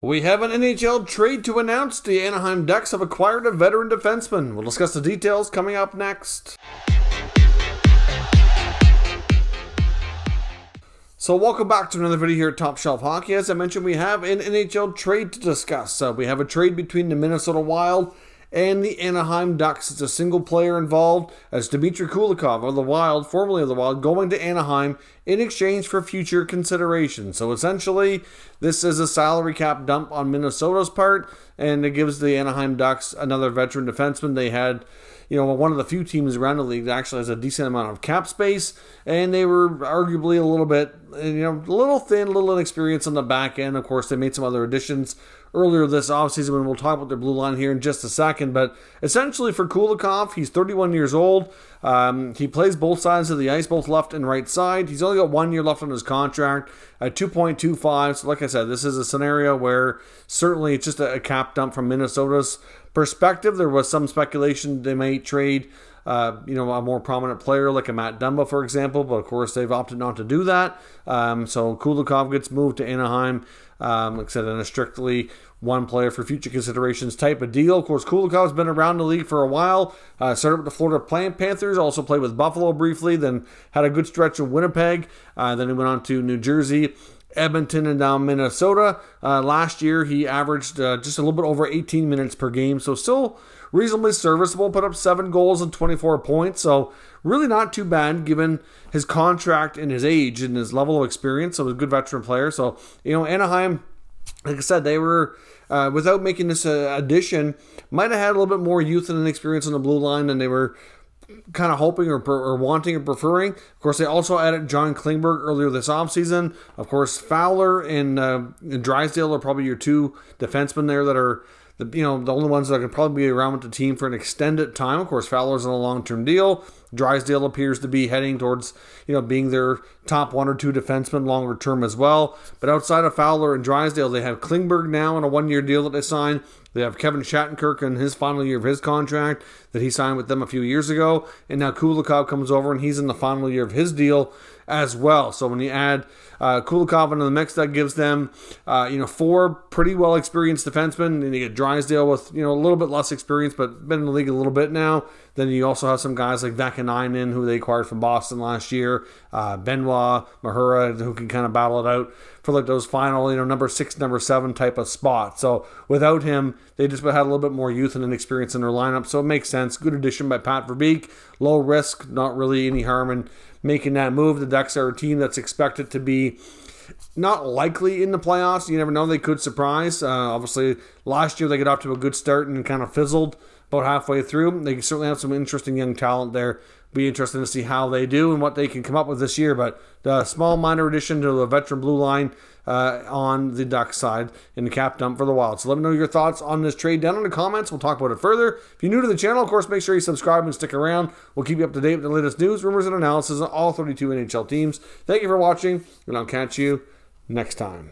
We have an NHL trade to announce. The Anaheim Ducks have acquired a veteran defenseman. We'll discuss the details coming up next. So welcome back to another video here at Top Shelf Hockey. As I mentioned, we have an NHL trade to discuss. We have a trade between the Minnesota Wild and the Anaheim Ducks. It's a single player involved, as Dmitri Kulikov of the Wild, formerly of the Wild, going to Anaheim in exchange for future consideration. So essentially, this is a salary cap dump on Minnesota's part, and it gives the Anaheim Ducks another veteran defenseman. They had, one of the few teams around the league that actually has a decent amount of cap space, and they were arguably a little bit, a little thin, a little inexperienced on the back end. Of course, they made some other additions earlier this offseason, when we'll talk about their blue line here in just a second. But essentially for Kulikov, he's 31 years old. He plays both sides of the ice, both left and right side. He's only got 1 year left on his contract at 2.25. So like I said, this is a scenario where certainly it's just a cap dump from Minnesota's perspective. There was some speculation they might trade a more prominent player like a Matt Dumba, for example, but of course they've opted not to do that. So Kulikov gets moved to Anaheim, like I said, in a strictly one player for future considerations type of deal. Of course, Kulikov's been around the league for a while. Started with the Florida Panthers, also played with Buffalo briefly, then had a good stretch in Winnipeg. Then he went on to New Jersey, Edmonton, and now Minnesota. Last year, he averaged just a little bit over 18 minutes per game, so still reasonably serviceable. Put up 7 goals and 24 points, so really not too bad given his contract and his age and his level of experience. So he's a good veteran player. So, Anaheim, like I said, they were, without making this addition, might have had a little bit more youth and experience on the blue line than they were kind of hoping or wanting or preferring. Of course, they also added John Klingberg earlier this offseason. Of course, Fowler and Drysdale are probably your two defensemen there that are the only ones that can probably be around with the team for an extended time. Of course, Fowler's on a long-term deal. Drysdale appears to be heading towards, being their top 1 or 2 defensemen longer term as well. But outside of Fowler and Drysdale, they have Klingberg now on a 1-year deal that they signed. They have Kevin Shattenkirk in his final year of his contract that he signed with them a few years ago. And now Kulikov comes over and he's in the final year of his deal as well. So when you add Kulikov into the mix, that gives them, 4 pretty well-experienced defensemen. And you get Drysdale with, a little bit less experience, but been in the league a little bit now. Then you also have some guys like Vakanainen, who they acquired from Boston last year. Benoit, Mahura, who can kind of battle it out for like those final, number 6, number 7 type of spot. So without him, they just had a little bit more youth and inexperience in their lineup. So it makes sense. Good addition by Pat Verbeek. Low risk, not really any harm in making that move. The Ducks are a team that's expected to be not likely in the playoffs. You never know, they could surprise. Obviously, last year they got off to a good start and kind of fizzled about halfway through. They certainly have some interesting young talent there. Be interesting to see how they do and what they can come up with this year. But the small minor addition to the veteran blue line on the Ducks side in the cap dump for the Wild. So let me know your thoughts on this trade down in the comments. We'll talk about it further. If you're new to the channel, of course, make sure you subscribe and stick around. We'll keep you up to date with the latest news, rumors, and analysis on all 32 NHL teams. Thank you for watching, and I'll catch you next time.